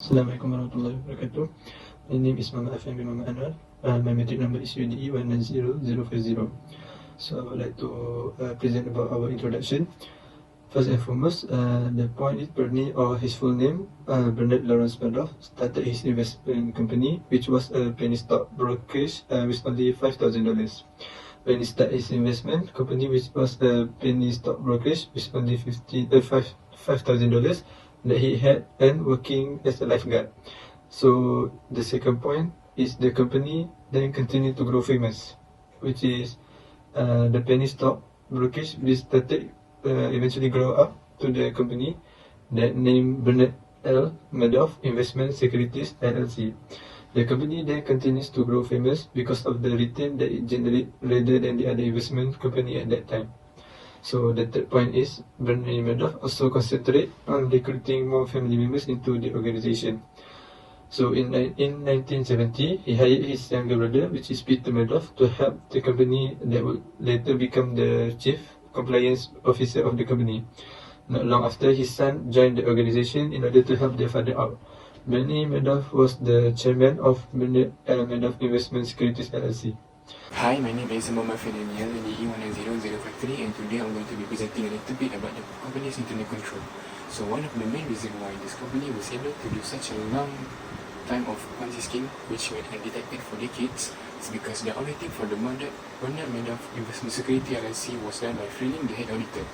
Assalamualaikum warahmatullahi wabarakatuh. My name is Mama Afan bin Mama Anwar. My metric number is UDE 190050. So I would like to present about our introduction. First and foremost, the point is Bernie, or his full name, Bernard Lawrence Madoff, started his investment company, which was a penny stock brokerage with only $5,000. When he started his investment company, which was a penny stock brokerage with only $5,000 that he had and working as a lifeguard. So the second point is the company then continued to grow famous, which is the penny stock brokerage which started eventually grow up to the company that named Bernard L.Madoff Investment Securities LLC. The company then continues to grow famous because of the return that it generated rather than the other investment company at that time. So the third point is Bernard Madoff also concentrate on recruiting more family members into the organization. So in 1970, he hired his younger brother, which is Peter Madoff, to help the company that would later become the chief compliance officer of the company. Not long after, his son joined the organization in order to help their father out. Bernard Madoff was the chairman of Bernard L. Madoff Investment Securities LLC. Hi, my name is Muhammad Daniel, DE100053, and today I'm going to be presenting a little bit about the company's internal control. So one of the main reasons why this company was able to do such a long time of Ponzi scheme, which went undetected for decades, is because the auditing for the Bernard Madoff Investment Security LLC was done by Freeling, the head auditor.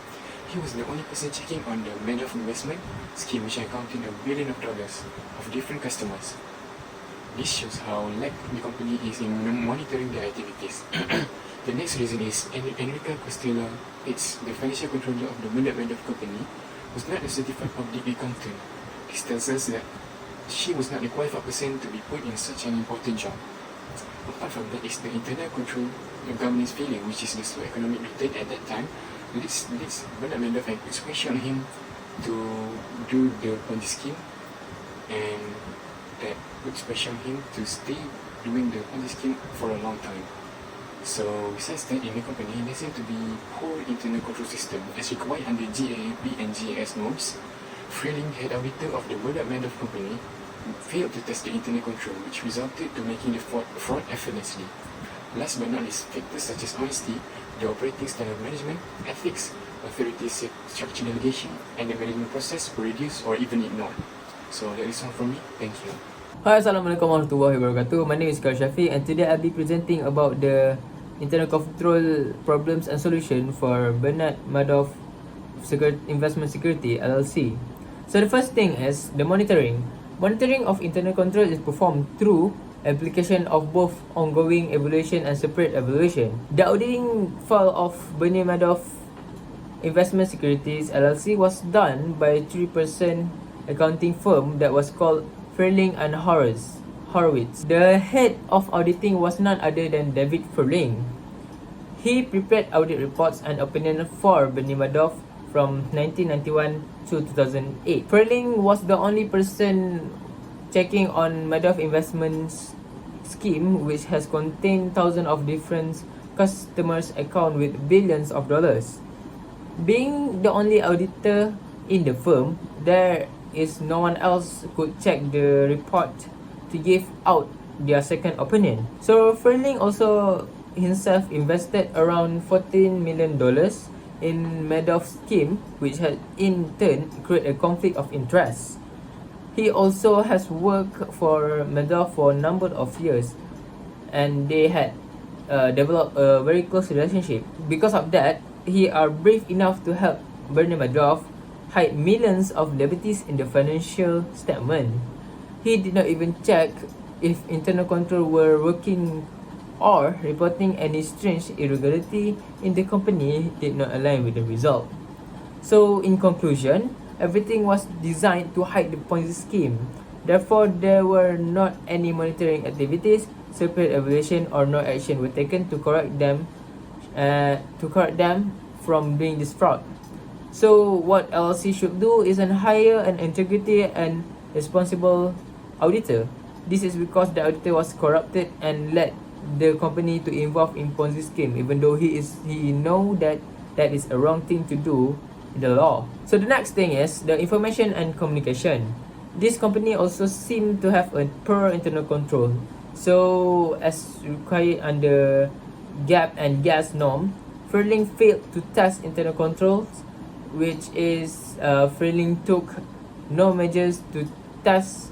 He was the only person checking on the Madoff investment scheme, which accounted $1 billion of different customers. This shows how lax the company is in monitoring their activities. The next reason is Enrica Costello, it's the financial controller of the Bernard Madoff company, was not a certified public accountant. This tells us that she was not the qualified person to be put in such an important job. Apart from that is the internal control, the governance failure, which is the slow economic return at that time. This Bernard Madoff had pressure on him to do the Ponzi scheme, and that puts pressure on him to stay doing the Ponzi scheme for a long time. So besides that, in the company, there seemed to be poor internal control system as required under GAAP and GAS norms. Freeling, head auditor of the Bernard Madoff company, failed to test the internal control, which resulted to making the fraud effortlessly. Last but not least, factors such as honesty, the operating style of management, ethics, authority structure delegation, and the management process were reduced or even ignored. So that is all from me. Thank you. Hi, Assalamualaikum warahmatullahi wabarakatuh. My name is Kar Shafiq, and today I'll be presenting about the internal control problems and solution for Bernard Madoff Investment Security LLC. So the first thing is the monitoring. Monitoring of internal control is performed through application of both ongoing evaluation and separate evaluation. The auditing file of Bernard Madoff Investment Securities LLC was done by a 3-person accounting firm that was called Freeling and Horowitz. The head of auditing was none other than David Freeling. He prepared audit reports and opinion for Bernard Madoff from 1991 to 2008. Freeling was the only person checking on Madoff investments scheme, which has contained thousands of different customers' accounts with billions of dollars. Being the only auditor in the firm, there is no one else could check the report to give out their second opinion. So Freeling also himself invested around $14 million in Madoff's scheme, which had in turn created a conflict of interest. He also has worked for Madoff for a number of years, and they had developed a very close relationship. Because of that, he are brave enough to help Bernard Madoff hide millions of liabilities in the financial statement. He did not even check if internal control were working, or reporting any strange irregularity in the company did not align with the result. So in conclusion, everything was designed to hide the Ponzi scheme. Therefore, there were not any monitoring activities, separate evaluation, or no action were taken to correct them from doing this fraud. So what LLC should do is hire an integrity and responsible auditor. This is because the auditor was corrupted and led the company to involve in Ponzi scheme, even though he know that is a wrong thing to do in the law. So the next thing is the information and communication. This company also seemed to have a poor internal control. So, as required under GAP and GAS norm, Furling failed to test internal controls, which is Furling took no measures to test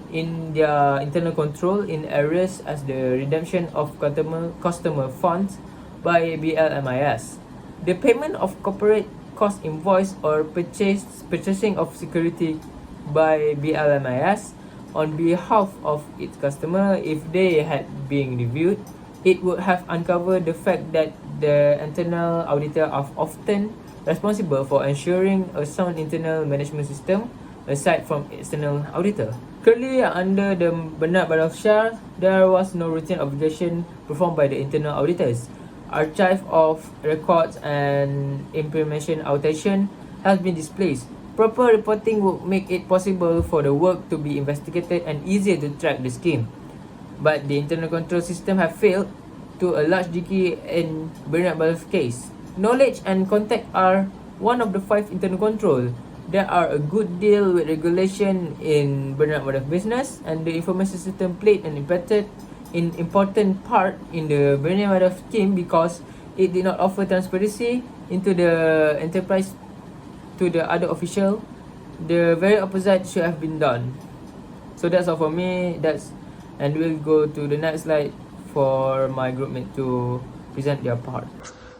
in their internal control in areas as the redemption of customer funds by BLMIS, the payment of corporate cost invoice or purchasing of security by BLMIS on behalf of its customer. If they had been reviewed, it would have uncovered the fact that the internal auditor are often responsible for ensuring a sound internal management system aside from external auditor. Currently, under the Bernard-Madoff Shah, there was no routine obligation performed by the internal auditors. Archive of records and implementation outation has been displaced. Proper reporting would make it possible for the work to be investigated and easier to track the scheme. But the internal control system have failed to a large degree in Bernard-Madoff case. Knowledge and contact are one of the 5 internal control. There are a good deal with regulation in Bernard-Madoff business, and the information system played an important part in the Bernard-Madoff scheme because it did not offer transparency into the enterprise to the other official. The very opposite should have been done. So that's all for me. And we'll go to the next slide for my groupmate to present their part.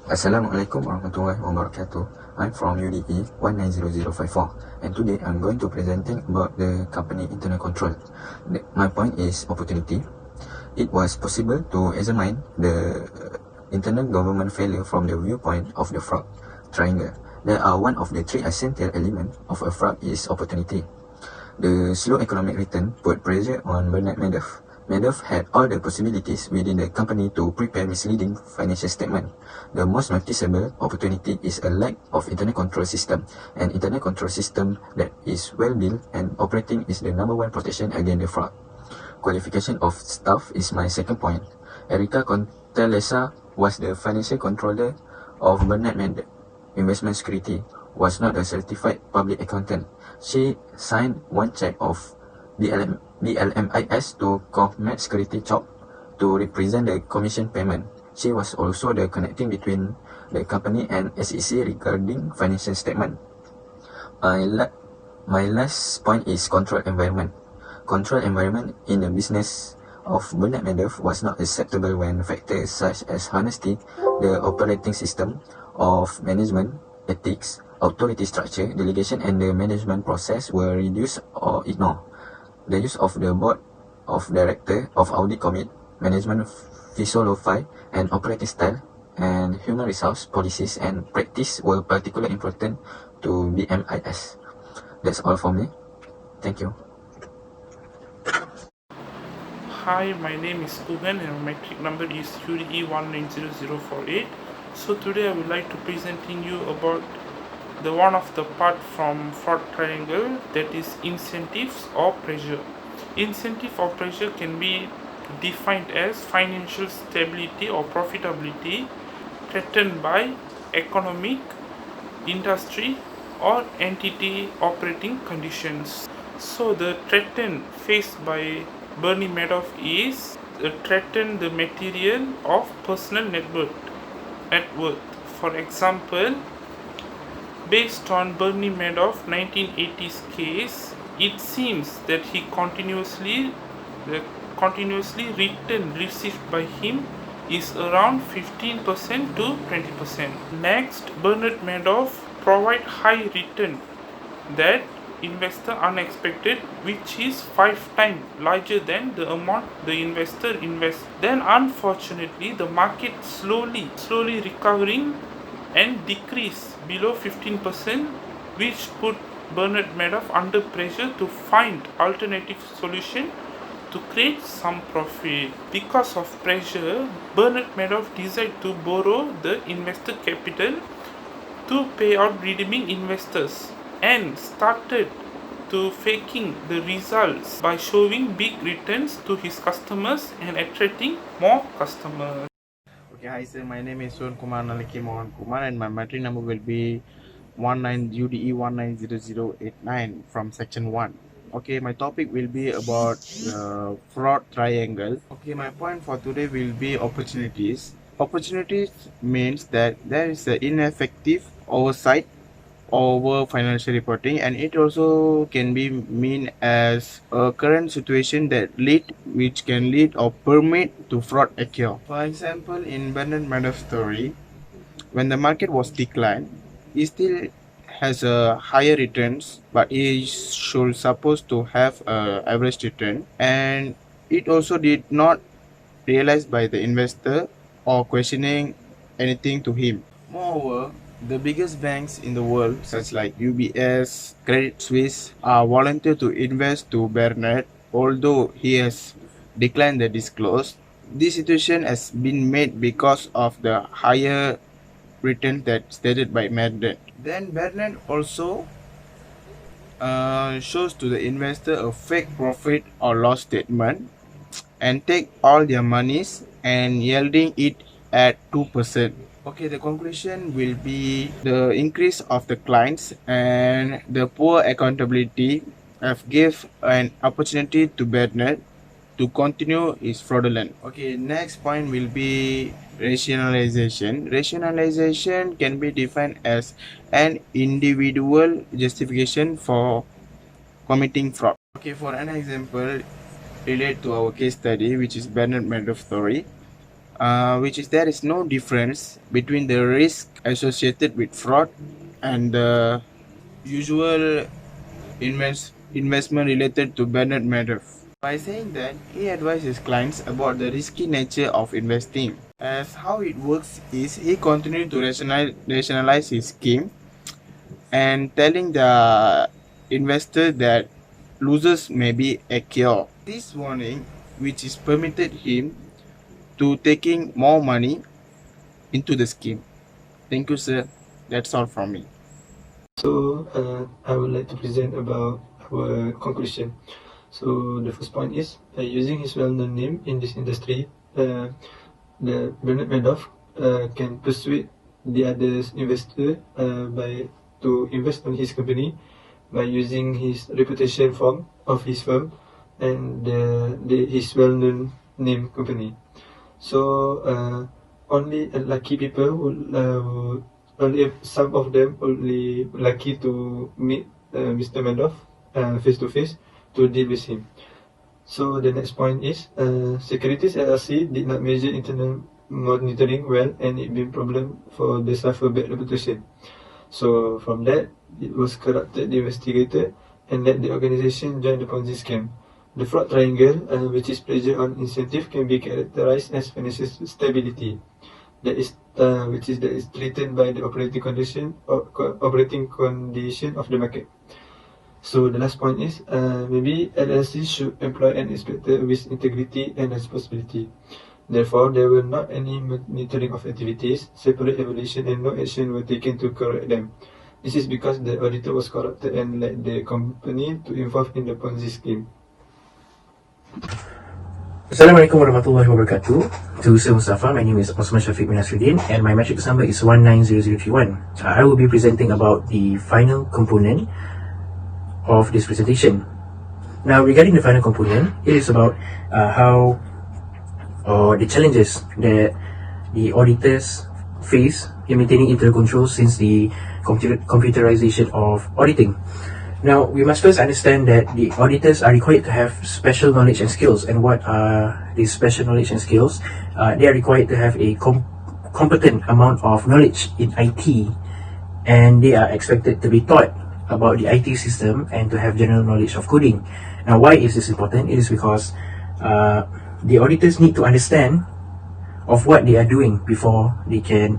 Assalamualaikum warahmatullahi wabarakatuh. I'm from UDE 190054 and today I'm going to presenting about the company internal control. My point is opportunity. It was possible to examine the internal government failure from the viewpoint of the fraud triangle. There are one of the 3 essential elements of a fraud is opportunity. The slow economic return put pressure on Bernard-Madoff. Madoff had all the possibilities within the company to prepare misleading financial statement. The most noticeable opportunity is a lack of internal control system. An internal control system that is well built and operating is the number 1 protection against the fraud. Qualification of staff is my second point. Erica Contelesa was the financial controller of Bernard-Madoff Investment Security, was not a certified public accountant. She signed 1 check of BLMIS to Comet Security Chop to represent the commission payment. She was also the connecting between the company and SEC regarding financial statement. My last point is control environment. Control environment in the business of Bernard-Madoff was not acceptable when factors such as honesty, the operating system of management, ethics, authority structure, delegation and the management process were reduced or ignored. The use of the board of director of audit commit, management philosophy and operating style and human resource policies and practice were particularly important to BMIS. That's all for me. Thank you. Hi, my name is Kugan and my matric number is UDE 190048. So today I would like to presenting you about the one of the part from fraud triangle, that is incentives or pressure. Incentive or pressure can be defined as financial stability or profitability threatened by economic, industry or entity operating conditions. So the threat faced by Bernie Madoff is threaten the material of personal net worth. For example, based on Bernie Madoff 1980s case, it seems that he continuously return received by him is around 15% to 20%. Next, Bernard Madoff provide high return that investor unexpected, which is 5 times larger than the amount the investor invests. Then unfortunately the market slowly recovering and decrease below 15%, which put Bernard Madoff under pressure to find alternative solution to create some profit. Because of pressure, Bernard Madoff decided to borrow the investor capital to pay out redeeming investors and started to faking the results by showing big returns to his customers and attracting more customers. Okay, hi sir, my name is Suan Kumar Naliki Mohan Kumar and my matric number will be UDE 190089 from section 1. Okay, my topic will be about the fraud triangle. Okay, my point for today will be opportunities. Opportunities means that there is an ineffective oversight over financial reporting, and it also can be mean as a current situation that which can lead or permit to fraud occur. For example, in Bernard Madoff's story, when the market was declined, he still has a higher returns, but he should supposed to have a average return, and it also did not realized by the investor or questioning anything to him. Moreover, the biggest banks in the world, such like UBS, Credit Suisse, are volunteer to invest to Bernard, although he has declined the disclose. This situation has been made because of the higher return that stated by Bernard. Then Bernard also shows to the investor a fake profit or loss statement and take all their monies and yielding it at 2%. Okay, the conclusion will be the increase of the clients and the poor accountability have give an opportunity to Bernard to continue is fraudulent. Okay, next point will be rationalization. Rationalization can be defined as an individual justification for committing fraud. Okay, for an example, relate to our case study, which is Bernard Madoff story, which is there is no difference between the risk associated with fraud and the usual investment related to Bernard Madoff. By saying that, he advises clients about the risky nature of investing. As how it works is he continued to rationalize his scheme and telling the investor that losers may be occur. This warning, which is permitted him to taking more money into the scheme. Thank you, sir. That's all from me. So I would like to present about our conclusion. So the first point is using his well-known name in this industry, the Bernard Madoff can persuade the other investor to invest on his company by using his reputation of his firm and his well-known name company. So only lucky people would only some of them only lucky to meet Mr. Madoff face to face to deal with him. So the next point is Securities LLC did not measure internal monitoring well, and it been problem for the suffer bad reputation. So from that, it was corrupted the investigator and let the organization join the Ponzi scam. The fraud triangle, which is pressure on incentive, can be characterized as financial stability. That is threatened by the operating condition of the market. So the last point is maybe LLC should employ an inspector with integrity and responsibility. Therefore, there were not any monitoring of activities, separate evaluation, and no action were taken to correct them. This is because the auditor was corrupted and led the company to involve in the Ponzi scheme. Assalamualaikum warahmatullahi wabarakatuh. To Sir Mustafa, my name is Osman Shafiq bin Nasruddin and my matrix number is 190031. I will be presenting about the final component of this presentation. Now, regarding the final component, it is about how the challenges that the auditors face in maintaining internal control since the computerization of auditing. Now, we must first understand that the auditors are required to have special knowledge and skills. And what are these special knowledge and skills? They are required to have a competent amount of knowledge in IT, and they are expected to be taught about the IT system and to have general knowledge of coding. Now, why is this important? It is because the auditors need to understand of what they are doing before they can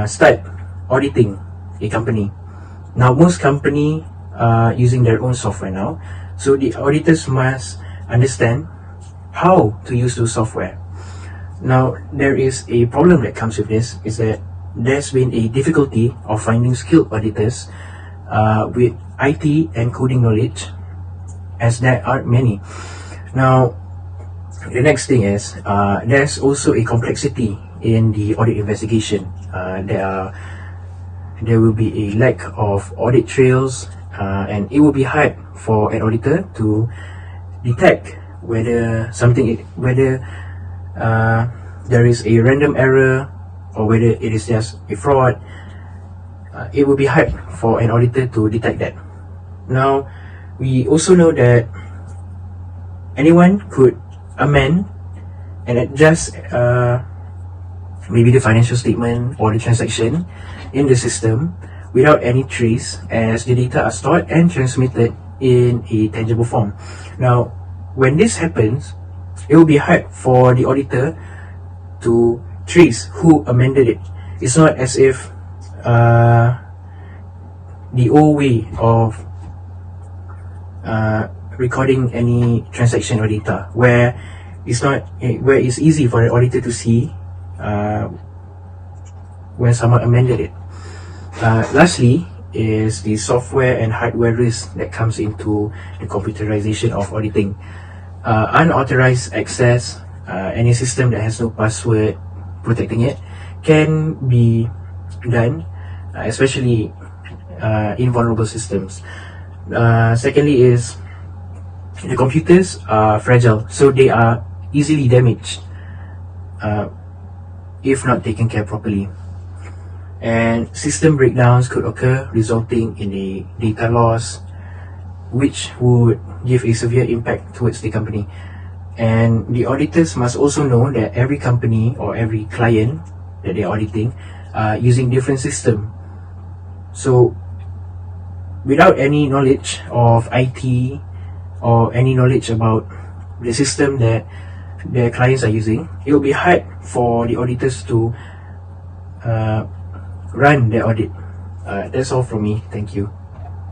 start auditing a company. Now, most company are using their own software now, so the auditors must understand how to use those software. Now, there is a problem that comes with this, is that there's been a difficulty of finding skilled auditors with IT and coding knowledge, as there aren't many. Now, the next thing is there's also a complexity in the audit investigation. There will be a lack of audit trails, and it will be hard for an auditor to detect whether there is a random error or whether it is just a fraud. It will be hard for an auditor to detect that. Now, we also know that anyone could amend and adjust maybe the financial statement or the transaction in the system without any trace, as the data are stored and transmitted in a tangible form. Now, when this happens, it will be hard for the auditor to trace who amended it. It's not as if the old way of recording any transaction or data, where it's easy for an auditor to see when someone amended it. Lastly is the software and hardware risk that comes into the computerization of auditing. Unauthorized access, any system that has no password protecting it, can be done, especially in vulnerable systems. Secondly is the computers are fragile, so they are easily damaged if not taken care properly. And system breakdowns could occur, resulting in a data loss, which would give a severe impact towards the company. And the auditors must also know that every company or every client that they are auditing are using different system. So without any knowledge of IT or any knowledge about the system that their clients are using, it will be hard for the auditors to run their audit. That's all from me. Thank you.